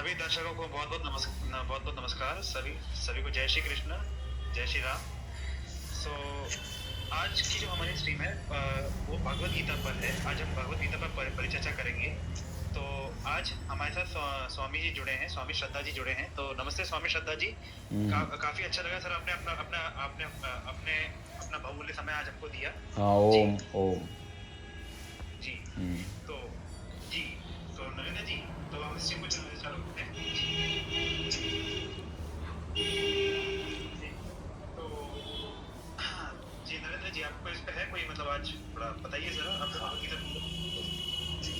सभी दर्शकों को बहुत बहुत नमस्कार। सभी सभी को जय श्री कृष्ण, जय श्री राम। सो आज की जो हमारी स्ट्रीम है वो भगवत गीता पर है। आज हम भगवत गीता पर परिचर्चा करेंगे। तो आज हमारे साथ स्वामी जी जुड़े हैं, स्वामी श्रद्धा जी जुड़े हैं। तो नमस्ते स्वामी श्रद्धा जी। काफी अच्छा लगा सर, आपने अपना अपना आपने अपने अपना बहुमूल्य समय आज हमको दिया। हाँ, जी ओम ओम। जी। तो जी, तो नरेंद्र जी, तो हम स्ट्रीम को चालू करते हैं। तो जी नरेंद्र जी, आपको इस पे है कोई मतलब आज थोड़ा बताइए जरा, आप भगवत गीता। जी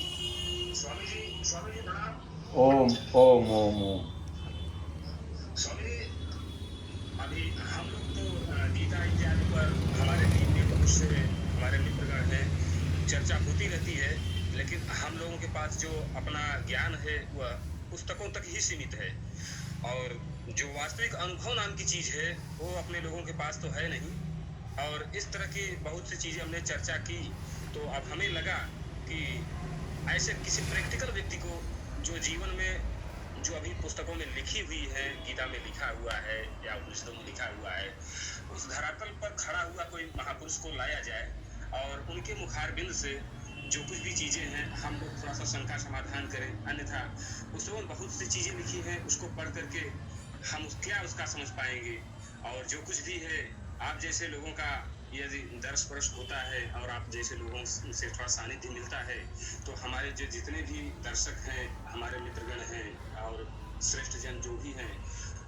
स्वामी जी प्रणाम। ओम ओम ओम ओम। स्वामी जी, अभी हम लोग तो गीता इत्यादि पर हमारे टीम में बहुत से हमारे मित्रगण हैं, चर्चा होती रहती है। लेकिन हम लोगों के पास जो अपना ज्ञान है वह पुस्तकों तक ही सीमित है, और जो वास्तविक अनुभव नाम की चीज है वो अपने लोगों के पास तो है नहीं। और इस तरह की बहुत सी चीजें हमने चर्चा की, तो अब हमें लगा कि ऐसे किसी प्रैक्टिकल व्यक्ति को जो जीवन में जो अभी पुस्तकों में लिखी हुई है, गीता में लिखा हुआ है या उपनिषदों में लिखा हुआ है, उस धरातल पर खड़ा हुआ कोई महापुरुष को लाया जाए और उनके मुखारबिंद से जो कुछ भी चीजें हैं हम लोग थोड़ा सा शंका समाधान करें। अन्यथा पुस्तकों में बहुत सी चीजें लिखी हैं, उसको पढ़ करके हम क्या उसका समझ पाएंगे। और जो कुछ भी है, आप जैसे लोगों का यदि दर्श परश होता है और आप जैसे लोगों से थोड़ा सानिध्य मिलता है, तो हमारे जो जितने भी दर्शक हैं, हमारे मित्रगण हैं और श्रेष्ठ जन जो भी हैं,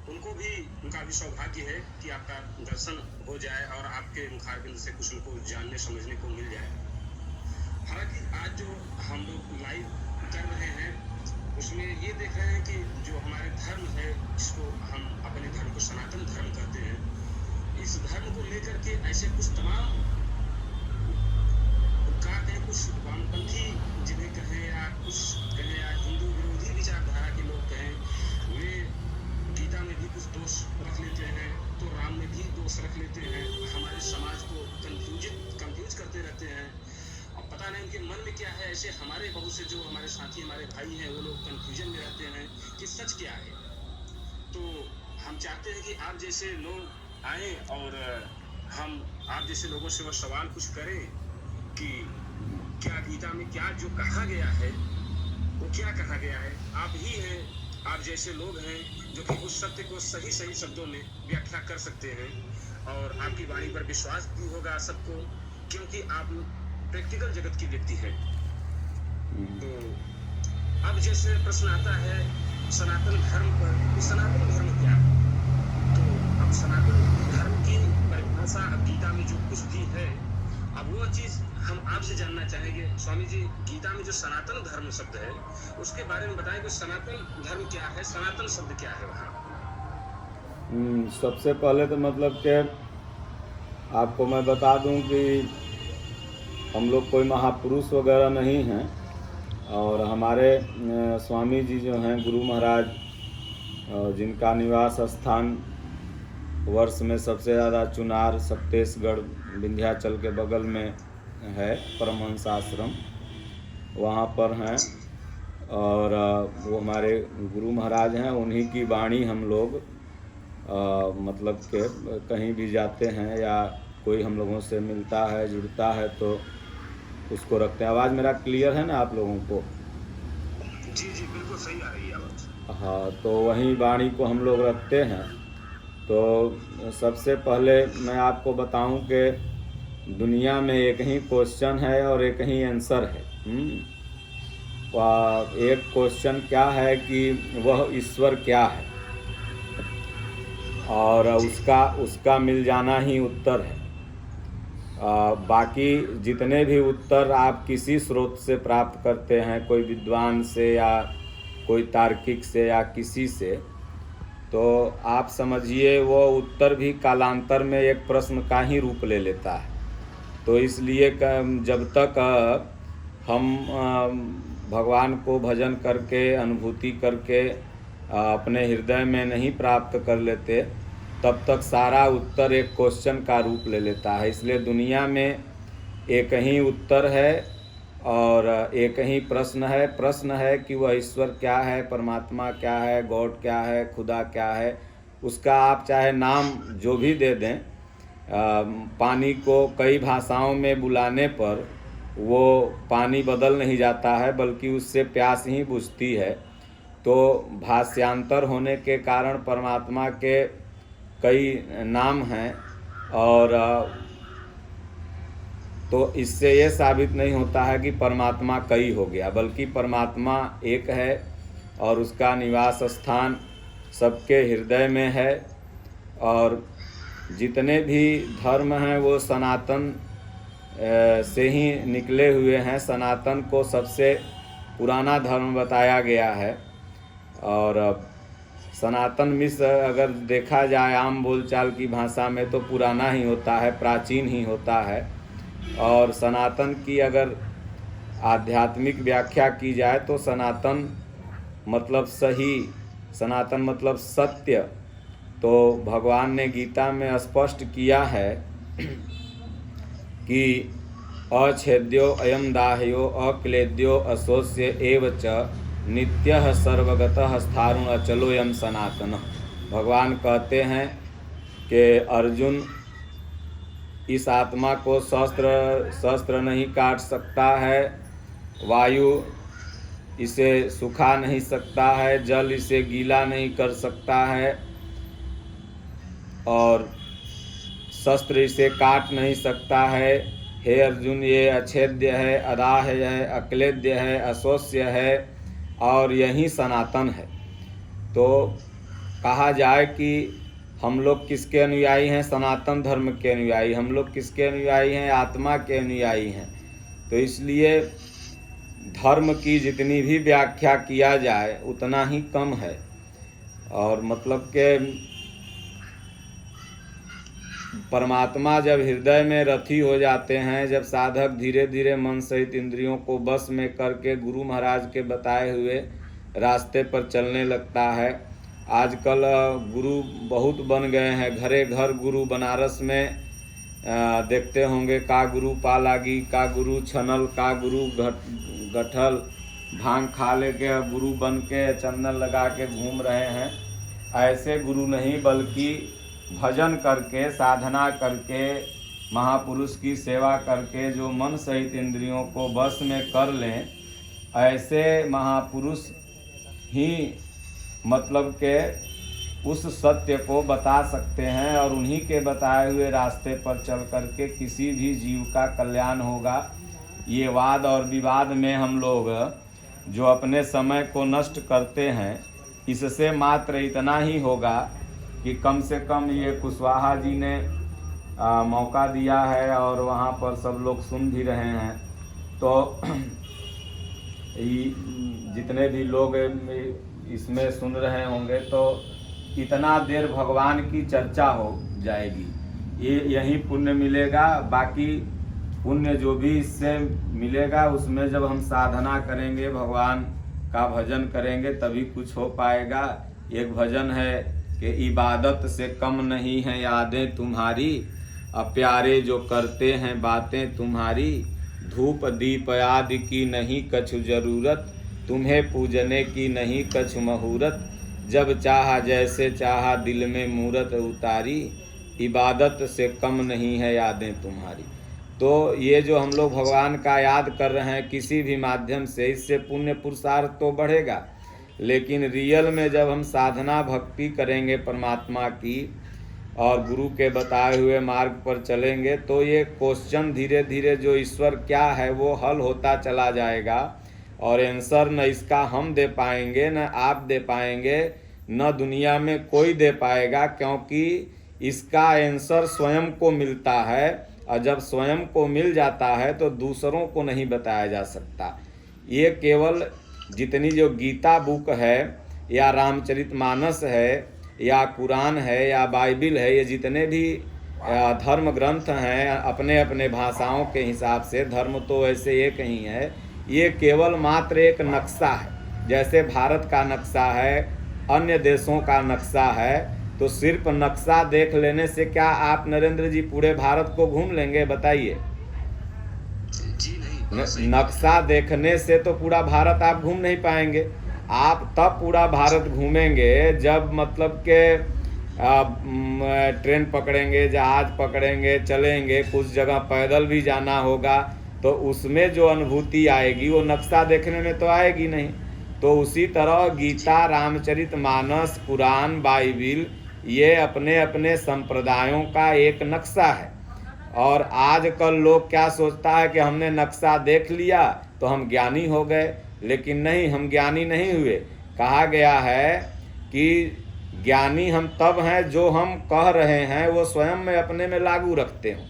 उनको भी उनका भी सौभाग्य है कि आपका दर्शन हो जाए और आपके मुखारबिंद से कुछ उनको जानने समझने को मिल जाए। हालांकि आज जो हम लोग लाइव कर रहे हैं उसमें ये देख रहे हैं कि जो हमारे धर्म है, जिसको हम अपने धर्म को सनातन धर्म कहते हैं, इस धर्म को लेकर के ऐसे कुछ तमाम क्या कहें, कुछ वामपंथी जिन्हें कहें या कुछ कहें या हिंदू विरोधी विचारधारा के लोग कहें, वे गीता में भी कुछ दोष रख लेते हैं, तो राम में भी दोष रख लेते हैं, हमारे समाज को कंफ्यूज करते रहते हैं। अब पता नहीं उनके मन में क्या है। ऐसे हमारे बहुत से जो हमारे साथी हमारे भाई हैं, वो लोग कंफ्यूजन में रहते हैं कि सच क्या है। तो हम चाहते हैं कि आप जैसे लोग आए और हम आप जैसे लोगों से वो सवाल कुछ करें कि क्या गीता में क्या जो कहा गया है वो क्या कहा गया है। आप ही हैं, आप जैसे लोग हैं जो कि उस सत्य को सही सही शब्दों में व्याख्या कर सकते हैं, और आपकी वाणी पर विश्वास भी होगा सबको, क्योंकि आप प्रैक्टिकल जगत की व्यक्ति है। तो अब जैसे प्रश्न आता है सनातन धर्म पर, सनातन धर्म क्या है? तो अब सनातन धर्म की परिभाषा अब गीता में जो कुछ भी है, अब वो चीज हम आपसे जानना चाहेंगे। स्वामी जी, गीता में जो सनातन धर्म शब्द है उसके बारे में बताएं कि सनातन धर्म क्या है, सनातन शब्द क्या है वहाँ। सबसे पहले तो मतलब कि आपको मैं बता दूं कि हम लोग कोई महापुरुष वगैरह नहीं हैं, और हमारे स्वामी जी जो हैं गुरु महाराज, जिनका निवास स्थान वर्ष में सबसे ज़्यादा चुनार सप्तेशगढ़ विंध्याचल के बगल में है, परमहंस आश्रम, वहाँ पर हैं। और वो हमारे गुरु महाराज हैं, उन्हीं की वाणी हम लोग मतलब कि कहीं भी जाते हैं या कोई हम लोगों से मिलता है जुड़ता है तो उसको रखते हैं। आवाज़ मेरा क्लियर है ना आप लोगों को? जी जी बिल्कुल सही आ रही है आवाज़। हाँ, तो वही वाणी को हम लोग रखते हैं। तो सबसे पहले मैं आपको बताऊं कि दुनिया में एक ही क्वेश्चन है और एक ही आंसर है। एक क्वेश्चन क्या है कि वह ईश्वर क्या है, और उसका मिल जाना ही उत्तर है। बाकी जितने भी उत्तर आप किसी स्रोत से प्राप्त करते हैं, कोई विद्वान से या कोई तार्किक से या किसी से, तो आप समझिए वो उत्तर भी कालांतर में एक प्रश्न का ही रूप ले लेता है। तो इसलिए जब तक हम भगवान को भजन करके अनुभूति करके अपने हृदय में नहीं प्राप्त कर लेते, तब तक सारा उत्तर एक क्वेश्चन का रूप ले लेता है। इसलिए दुनिया में एक ही उत्तर है, और एक ही प्रश्न है कि वह ईश्वर क्या है, परमात्मा क्या है, गॉड क्या है, खुदा क्या है। उसका आप चाहे नाम जो भी दे दें, पानी को कई भाषाओं में बुलाने पर वो पानी बदल नहीं जाता है, बल्कि उससे प्यास ही बुझती है। तो भाषांतर होने के कारण परमात्मा के कई नाम हैं, और तो इससे ये साबित नहीं होता है कि परमात्मा कई हो गया, बल्कि परमात्मा एक है और उसका निवास स्थान सबके हृदय में है। और जितने भी धर्म हैं वो सनातन से ही निकले हुए हैं। सनातन को सबसे पुराना धर्म बताया गया है। और सनातन मिश्र अगर देखा जाए आम बोलचाल की भाषा में तो पुराना ही होता है, प्राचीन ही होता है। और सनातन की अगर आध्यात्मिक व्याख्या की जाए तो सनातन मतलब सही, सनातन मतलब सत्य। तो भगवान ने गीता में स्पष्ट किया है कि अछेद्यो अयम दाह्यो अक्लेद्यो अशोष्य एव च नित्यः सर्वगतः स्थाणु अचलोयम सनातन। भगवान कहते हैं कि अर्जुन, इस आत्मा को शस्त्र नहीं काट सकता है, वायु इसे सुखा नहीं सकता है, जल इसे गीला नहीं कर सकता है, और शस्त्र इसे काट नहीं सकता है। हे अर्जुन, ये अछेद्य है, अदाह्य है, अक्लेद्य है, अशोष्य है, और यही सनातन है। तो कहा जाए कि हम लोग किसके अनुयायी हैं? सनातन धर्म के अनुयायी। हम लोग किसके अनुयायी हैं? आत्मा के अनुयायी हैं। तो इसलिए धर्म की जितनी भी व्याख्या किया जाए उतना ही कम है। और मतलब कि परमात्मा जब हृदय में रथी हो जाते हैं, जब साधक धीरे धीरे मन सहित इंद्रियों को बस में करके गुरु महाराज के बताए हुए रास्ते पर चलने लगता है। आजकल गुरु बहुत बन गए हैं, घरे घर गुरु। बनारस में देखते होंगे का गुरु पालागी, का गुरु छनल, का गुरु गठल, भांग खा लेके गुरु बन के चंदन लगा के घूम रहे हैं। ऐसे गुरु नहीं, बल्कि भजन करके, साधना करके, महापुरुष की सेवा करके जो मन सहित इंद्रियों को बस में कर लें, ऐसे महापुरुष ही मतलब के उस सत्य को बता सकते हैं, और उन्हीं के बताए हुए रास्ते पर चल करके किसी भी जीव का कल्याण होगा। ये वाद और विवाद में हम लोग जो अपने समय को नष्ट करते हैं, इससे मात्र इतना ही होगा कि कम से कम ये कुशवाहा जी ने मौका दिया है और वहाँ पर सब लोग सुन भी रहे हैं। तो जितने भी लोग इसमें सुन रहे होंगे तो इतना देर भगवान की चर्चा हो जाएगी, ये यही पुण्य मिलेगा। बाकी पुण्य जो भी इससे मिलेगा उसमें जब हम साधना करेंगे, भगवान का भजन करेंगे, तभी कुछ हो पाएगा। एक भजन है कि इबादत से कम नहीं है यादें तुम्हारी, प्यारे जो करते हैं बातें तुम्हारी, धूप दीप आदि की नहीं कछु जरूरत, तुम्हें पूजने की नहीं कछु मुहूर्त, जब चाहा जैसे चाहा दिल में मूरत उतारी, इबादत से कम नहीं है यादें तुम्हारी। तो ये जो हम लोग भगवान का याद कर रहे हैं किसी भी माध्यम से, इससे पुण्य पुरुषार्थ तो बढ़ेगा, लेकिन रियल में जब हम साधना भक्ति करेंगे परमात्मा की और गुरु के बताए हुए मार्ग पर चलेंगे, तो ये क्वेश्चन धीरे धीरे जो ईश्वर क्या है वो हल होता चला जाएगा। और आंसर न इसका हम दे पाएंगे, न आप दे पाएंगे, न दुनिया में कोई दे पाएगा, क्योंकि इसका आंसर स्वयं को मिलता है। और जब स्वयं को मिल जाता है तो दूसरों को नहीं बताया जा सकता। ये केवल जितनी जो गीता बुक है या रामचरितमानस है या कुरान है या बाइबिल है, ये जितने भी धर्म ग्रंथ हैं अपने अपने भाषाओं के हिसाब से, धर्म तो ऐसे एक ही है, ये केवल मात्र एक नक्शा है। जैसे भारत का नक्शा है, अन्य देशों का नक्शा है, तो सिर्फ नक्शा देख लेने से क्या आप नरेंद्र जी पूरे भारत को घूम लेंगे? बताइए। जी नहीं, नक्शा देखने से तो पूरा भारत आप घूम नहीं पाएंगे। आप तब पूरा भारत घूमेंगे जब मतलब के ट्रेन पकड़ेंगे, जहाज पकड़ेंगे, चलेंगे, कुछ जगह पैदल भी जाना होगा, तो उसमें जो अनुभूति आएगी वो नक्शा देखने में तो आएगी नहीं। तो उसी तरह गीता, रामचरितमानस, कुरान, बाइबिल ये अपने अपने संप्रदायों का एक नक्शा है। और आजकल लोग क्या सोचता है कि हमने नक्शा देख लिया तो हम ज्ञानी हो गए, लेकिन नहीं, हम ज्ञानी नहीं हुए। कहा गया है कि ज्ञानी हम तब हैं जो हम कह रहे हैं वो स्वयं में अपने में लागू रखते हो।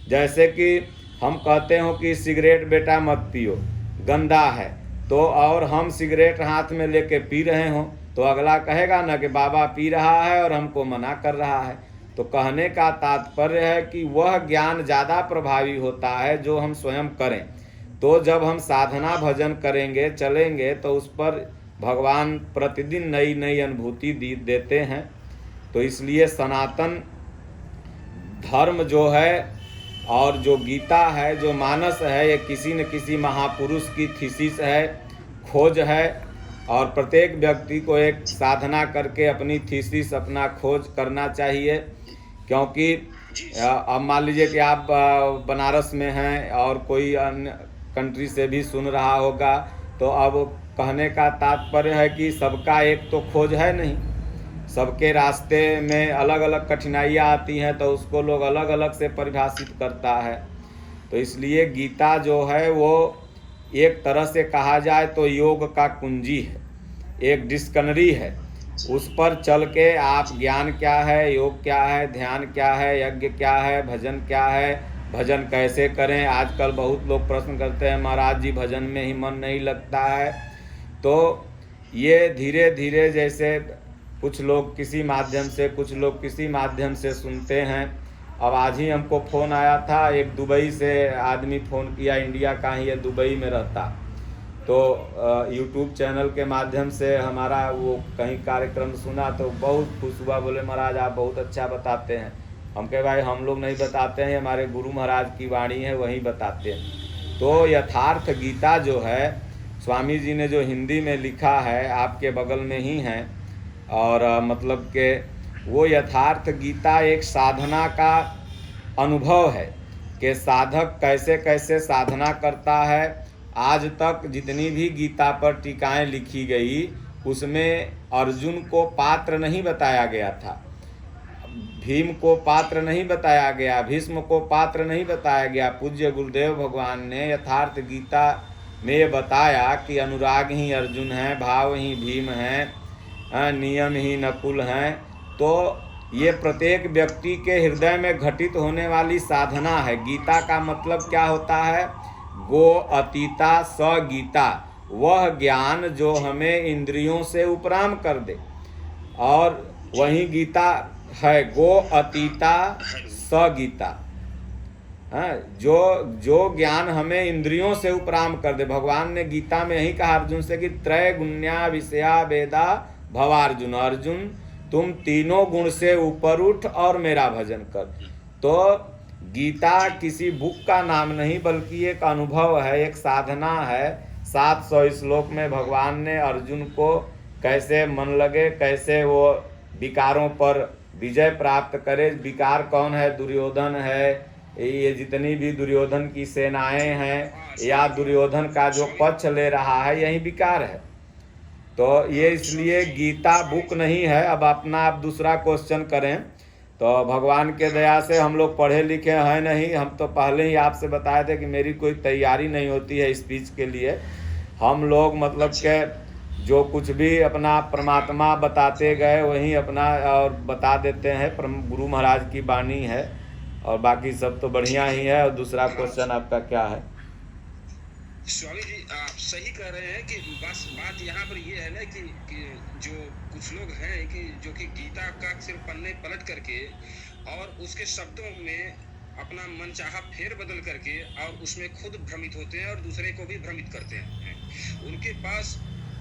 जैसे कि हम कहते हो कि सिगरेट बेटा मत पियो, गंदा है, तो और हम सिगरेट हाथ में लेके पी रहे हो, तो अगला कहेगा ना कि बाबा पी रहा है और हमको मना कर रहा है। तो कहने का तात्पर्य है कि वह ज्ञान ज़्यादा प्रभावी होता है जो हम स्वयं करें। तो जब हम साधना भजन करेंगे, चलेंगे, तो उस पर भगवान प्रतिदिन नई नई अनुभूति देते हैं। तो इसलिए सनातन धर्म जो है और जो गीता है, जो मानस है, ये किसी न किसी महापुरुष की थीसिस है, खोज है। और प्रत्येक व्यक्ति को एक साधना करके अपनी थीसिस, अपना खोज करना चाहिए। क्योंकि अब मान लीजिए कि आप बनारस में हैं और कोई अन्य कंट्री से भी सुन रहा होगा, तो अब कहने का तात्पर्य है कि सबका एक तो खोज है नहीं, सबके रास्ते में अलग अलग कठिनाइयाँ आती हैं, तो उसको लोग अलग अलग से परिभाषित करता है। तो इसलिए गीता जो है वो एक तरह से कहा जाए तो योग का कुंजी है, एक डिक्शनरी है। उस पर चल के आप ज्ञान क्या है, योग क्या है, ध्यान क्या है, यज्ञ क्या है, भजन क्या है, भजन कैसे करें। आजकल बहुत लोग प्रश्न करते हैं, महाराज जी भजन में ही मन नहीं लगता है। तो ये धीरे धीरे, जैसे कुछ लोग किसी माध्यम से, कुछ लोग किसी माध्यम से सुनते हैं। अब आज ही हमको फ़ोन आया था, एक दुबई से आदमी फ़ोन किया, इंडिया का ही है, दुबई में रहता। तो यूट्यूब चैनल के माध्यम से हमारा वो कहीं कार्यक्रम सुना तो बहुत खुश हुआ, बोले महाराज आप बहुत अच्छा बताते हैं। हम कहे भाई हम लोग नहीं बताते हैं, हमारे गुरु महाराज की वाणी है वही बताते हैं। तो यथार्थ गीता जो है, स्वामी जी ने जो हिंदी में लिखा है, आपके बगल में ही है। और मतलब के वो यथार्थ गीता एक साधना का अनुभव है कि साधक कैसे कैसे साधना करता है। आज तक जितनी भी गीता पर टीकाएं लिखी गई, उसमें अर्जुन को पात्र नहीं बताया गया था, भीम को पात्र नहीं बताया गया, भीष्म को पात्र नहीं बताया गया। पूज्य गुरुदेव भगवान ने यथार्थ गीता में बताया कि अनुराग ही अर्जुन है, भाव ही भीम है, नियम ही नकुल हैं। तो ये प्रत्येक व्यक्ति के हृदय में घटित होने वाली साधना है। गीता का मतलब क्या होता है? गो अतीता स गीता, वह ज्ञान जो हमें इंद्रियों से उपराम कर दे, और वही गीता है। गो अतीता स गीता, जो ज्ञान हमें इंद्रियों से उपराम कर दे। भगवान ने गीता में यही कहा अर्जुन से कि त्रय गुण्या विषया वेदा भवार्जुन, अर्जुन तुम तीनों गुण से ऊपर उठ और मेरा भजन कर। तो गीता किसी बुक का नाम नहीं, बल्कि एक अनुभव है, एक साधना है। 700 श्लोक में भगवान ने अर्जुन को कैसे मन लगे, कैसे वो विकारों पर विजय प्राप्त करे। विकार कौन है? दुर्योधन है, ये जितनी भी दुर्योधन की सेनाएं हैं, या दुर्योधन का जो पक्ष ले रहा है, यही विकार है। तो ये इसलिए गीता बुक नहीं है। अब अपना आप दूसरा क्वेश्चन करें तो भगवान के दया से हम लोग पढ़े लिखे हैं नहीं। हम तो पहले ही आपसे बताए थे कि मेरी कोई तैयारी नहीं होती है स्पीच के लिए। हम लोग मतलब के जो कुछ भी अपना परमात्मा बताते गए वही अपना और बता देते हैं। गुरु महाराज की वाणी है और बाकी सब तो बढ़िया ही है। और दूसरा क्वेश्चन आपका क्या है? स्वामी जी आप सही कह रहे हैं कि बस बात यहाँ पर ये है ना कि जो कुछ लोग हैं कि जो कि गीता का सिर्फ पन्ने पलट करके और उसके शब्दों में अपना मनचाहा फेर बदल करके और उसमें खुद भ्रमित होते हैं और दूसरे को भी भ्रमित करते हैं। उनके पास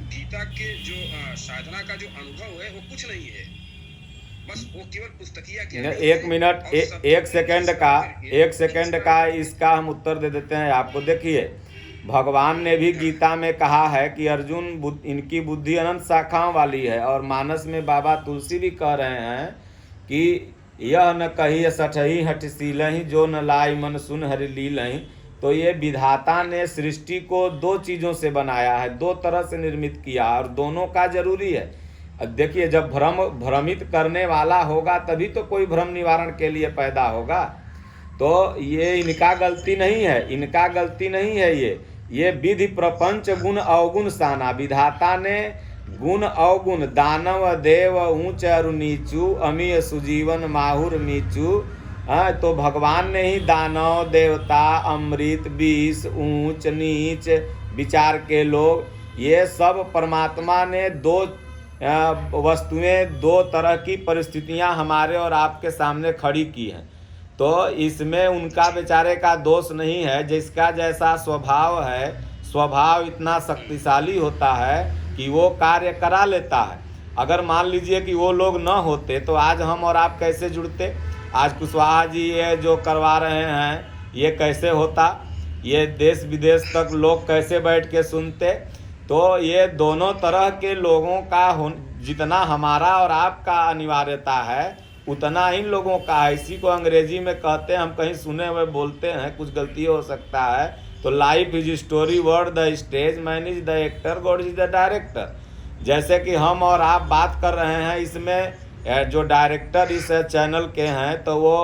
गीता के जो साधना का जो अनुभव है वो कुछ नहीं है, बस वो केवल पुस्तकिया के। एक मिनट, एक सेकंड का इसका हम उत्तर दे देते हैं आपको। देखिए, भगवान ने भी गीता में कहा है कि अर्जुन इनकी बुद्धि अनंत शाखाओं वाली है। और मानस में बाबा तुलसी भी कह रहे हैं कि यह न कही सठही हठशीलहि जो न लाई मन सुन हरि लीलहि। तो ये विधाता ने सृष्टि को दो चीज़ों से बनाया है, दो तरह से निर्मित किया और दोनों का जरूरी है। अब देखिए, जब भ्रमित करने वाला होगा तभी तो कोई भ्रम निवारण के लिए पैदा होगा। तो ये इनका गलती नहीं है, इनका गलती नहीं है। ये विधि प्रपंच गुण अवगुण साना। विधाता ने गुण अवगुण दानव देव ऊंच अरु नीचू अमीय सुजीवन माहुर मीचू। तो भगवान ने ही दानव देवता अमृत विष ऊंच नीच विचार के लोग, ये सब परमात्मा ने दो वस्तुएं, दो तरह की परिस्थितियां हमारे और आपके सामने खड़ी की हैं। तो इसमें उनका बेचारे का दोष नहीं है। जिसका जैसा स्वभाव है, स्वभाव इतना शक्तिशाली होता है कि वो कार्य करा लेता है। अगर मान लीजिए कि वो लोग न होते तो आज हम और आप कैसे जुड़ते? आज कुशवाहा जी ये जो करवा रहे हैं ये कैसे होता? ये देश विदेश तक लोग कैसे बैठ के सुनते? तो ये दोनों तरह के लोगों का जितना हमारा और आपका अनिवार्यता है उतना इन लोगों का है। इसी को अंग्रेजी में कहते हैं, हम कहीं सुने हुए बोलते हैं, कुछ गलती हो सकता है। तो life is story, word the stage, man is the actor, God is the director. जैसे कि हम और आप बात कर रहे हैं, इसमें जो डायरेक्टर इस चैनल के हैं तो वो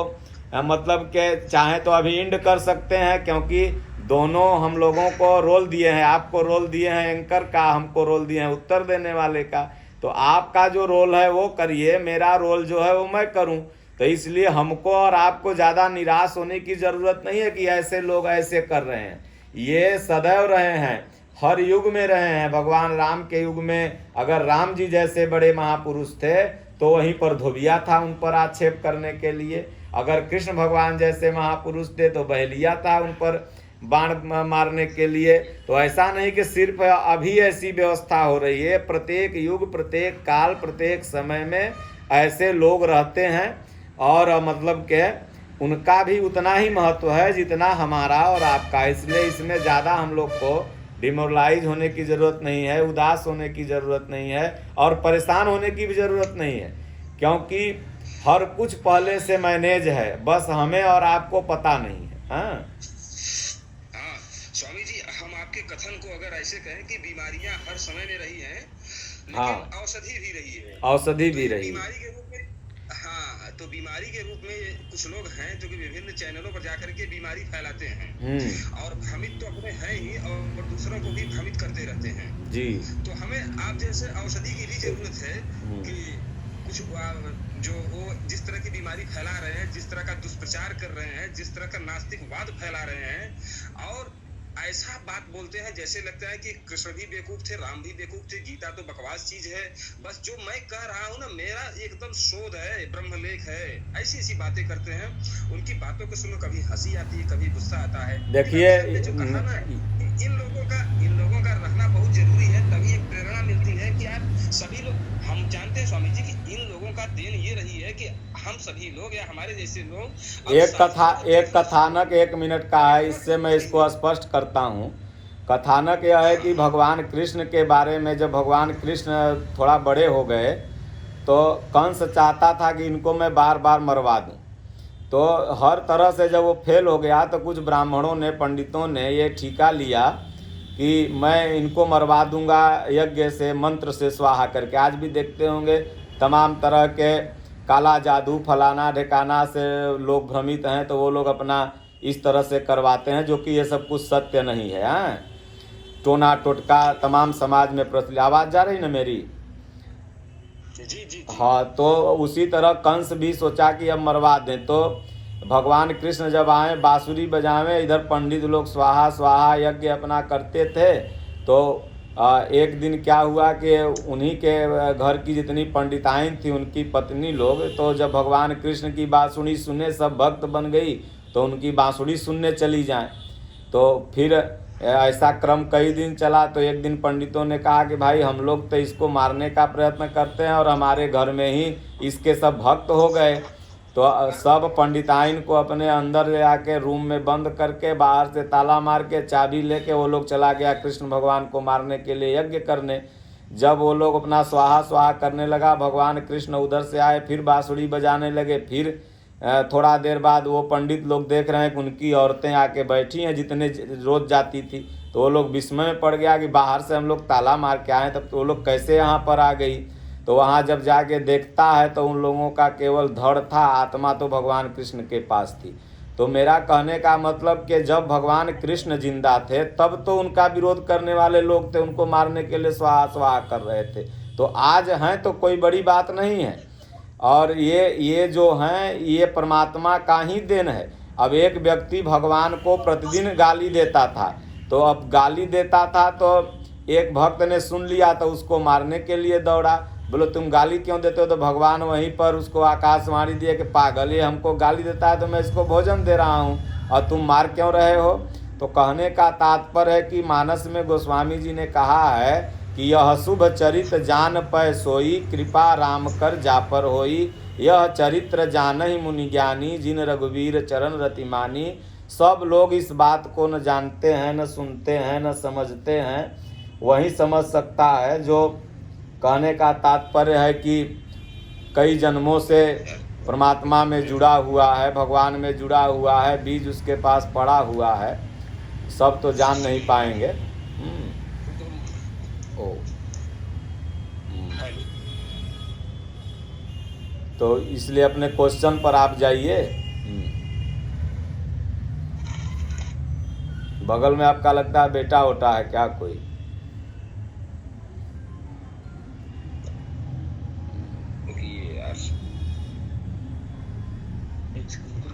मतलब के चाहे तो अभी एंड कर सकते हैं, क्योंकि दोनों हम लोगों को रोल दिए हैं। आपको रोल दिए हैं एंकर का, हमको रोल दिए हैं उत्तर देने वाले का। तो आपका जो रोल है वो करिए, मेरा रोल जो है वो मैं करूं। तो इसलिए हमको और आपको ज़्यादा निराश होने की ज़रूरत नहीं है कि ऐसे लोग ऐसे कर रहे हैं। ये सदैव रहे हैं, हर युग में रहे हैं। भगवान राम के युग में अगर राम जी जैसे बड़े महापुरुष थे तो वहीं पर धोबिया था उन पर आक्षेप करने के लिए। अगर कृष्ण भगवान जैसे महापुरुष थे तो बहलिया था उन पर बाण मारने के लिए। तो ऐसा नहीं कि सिर्फ अभी ऐसी व्यवस्था हो रही है, प्रत्येक युग, प्रत्येक काल, प्रत्येक समय में ऐसे लोग रहते हैं। और मतलब के उनका भी उतना ही महत्व है जितना हमारा और आपका। इसलिए इसमें ज़्यादा हम लोग को डिमोरलाइज होने की ज़रूरत नहीं है, उदास होने की ज़रूरत नहीं है और परेशान होने की भी ज़रूरत नहीं है, क्योंकि हर कुछ पहले से मैनेज है, बस हमें और आपको पता नहीं है। हाँ स्वामी जी, हम आपके कथन को अगर ऐसे कहें कि बीमारियां हर समय में रही हैं, लेकिन हाँ, औषधि भी रही है, औषधि भी तो रही है। बीमारी के रूप में, हाँ, तो बीमारी के रूप में कुछ लोग हैं जो कि विभिन्न चैनलों पर जाकर के बीमारी फैलाते हैं और भ्रमित तो अपने हैं ही और दूसरों को भी भ्रमित करते रहते हैं जी। तो हमें आप जैसे औषधि की भी जरूरत है कि कुछ जो वो जिस तरह की बीमारी फैला रहे हैं, जिस तरह का दुष्प्रचार कर रहे हैं, जिस तरह का नास्तिकवाद फैला रहे हैं और ऐसा बात बोलते हैं जैसे लगता है कि कृष्ण भी बेवकूफ थे, राम भी बेवकूफ थे, गीता तो बकवास चीज है, बस जो मैं कह रहा हूँ ना मेरा एकदम शोध है, ब्रह्मलेख है, ऐसी ऐसी बातें करते हैं। उनकी बातों को सुनो, कभी हंसी आती है, कभी गुस्सा आता है। देखिए, जो कहा ना, इन लोगों का रहना बहुत जरूरी है, तभी एक प्रेरणा मिलती है कि यार सभी लोग, हम जानते हैं स्वामी जी कि इन लोगों का देन ये रही है कि हम सभी लोग या हमारे जैसे लोग एक कथानक 1 मिनट का है, इससे मैं इसको स्पष्ट करता हूँ। कथानक यह है कि भगवान कृष्ण के बारे में, जब भगवान कृष्ण थोड़ा बड़े हो गए तो कंस चाहता था कि इनको मैं बार बार मरवा दूँ। तो हर तरह से जब वो फेल हो गया तो कुछ ब्राह्मणों ने, पंडितों ने ये ठीका लिया कि मैं इनको मरवा दूंगा यज्ञ से, मंत्र से स्वाहा करके। आज भी देखते होंगे तमाम तरह के काला जादू फलाना ढिकाना से लोग भ्रमित हैं तो वो लोग अपना इस तरह से करवाते हैं, जो कि ये सब कुछ सत्य नहीं है। हाँ, टोना टोटका तमाम समाज में प्रचलित। आवाज़ जा रही ना मेरी? जी। हाँ, तो उसी तरह कंस भी सोचा कि अब मरवा दें। तो भगवान कृष्ण जब आए, बांसुरी बजावे, इधर पंडित लोग स्वाहा स्वाहा यज्ञ अपना करते थे। तो एक दिन क्या हुआ कि उन्हीं के घर की जितनी पंडिताइन थी, उनकी पत्नी लोग, तो जब भगवान कृष्ण की बांसुरी सुने, सब भक्त बन गई, तो उनकी बांसुरी सुनने चली जाएं। तो फिर ऐसा क्रम कई दिन चला। तो एक दिन पंडितों ने कहा कि भाई हम लोग तो इसको मारने का प्रयत्न करते हैं और हमारे घर में ही इसके सब भक्त हो गए। तो सब पंडिताइन को अपने अंदर ले आके रूम में बंद करके बाहर से ताला मार के चाबी लेके वो लोग चला गया कृष्ण भगवान को मारने के लिए यज्ञ करने। जब वो लोग अपना स्वाहा स्वाहा करने लगा, भगवान कृष्ण उधर से आए, फिर बांसुरी बजाने लगे। फिर थोड़ा देर बाद वो पंडित लोग देख रहे हैं कि उनकी औरतें आके बैठी हैं जितने रोज जाती थी। तो वो लोग विस्मय में पड़ गया कि बाहर से हम लोग ताला मार के आए, तब तो वो लोग कैसे यहाँ पर आ गई। तो वहाँ जब जाके देखता है तो उन लोगों का केवल धड़ था, आत्मा तो भगवान कृष्ण के पास थी। तो मेरा कहने का मतलब कि जब भगवान कृष्ण जिंदा थे तब तो उनका विरोध करने वाले लोग थे, उनको मारने के लिए स्वाहा स्वाहा कर रहे थे। तो आज हैं तो कोई बड़ी बात नहीं है। और ये जो हैं ये परमात्मा का ही देन है। अब एक व्यक्ति भगवान को प्रतिदिन गाली देता था, तो अब गाली देता था तो एक भक्त ने सुन लिया तो उसको मारने के लिए दौड़ा। बोलो तुम गाली क्यों देते हो? तो भगवान वहीं पर उसको आकाशवाणी दिए कि पागल, ये हमको गाली देता है तो मैं इसको भोजन दे रहा हूँ और तुम मार क्यों रहे हो? तो कहने का तात्पर्य है कि मानस में गोस्वामी जी ने कहा है कि यह शुभ चरित्र जान पै सोई, कृपा राम कर जापर होई। यह चरित्र जान ही मुनि ज्ञानी, जिन रघुवीर चरण रतिमानी। सब लोग इस बात को न जानते हैं, न सुनते हैं, न समझते हैं। वही समझ सकता है जो, कहने का तात्पर्य है कि कई जन्मों से परमात्मा में जुड़ा हुआ है, भगवान में जुड़ा हुआ है, बीज उसके पास पड़ा हुआ है। सब तो जान नहीं पाएंगे। तो इसलिए अपने क्वेश्चन पर आप जाइए। बगल में आपका लगता है बेटा वोटा है क्या कोई?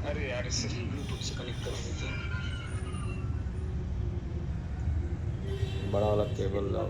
अरे यार इससे ब्लूटूथ से कनेक्ट कर देते हैं। बड़ा वाला केबल लाओ।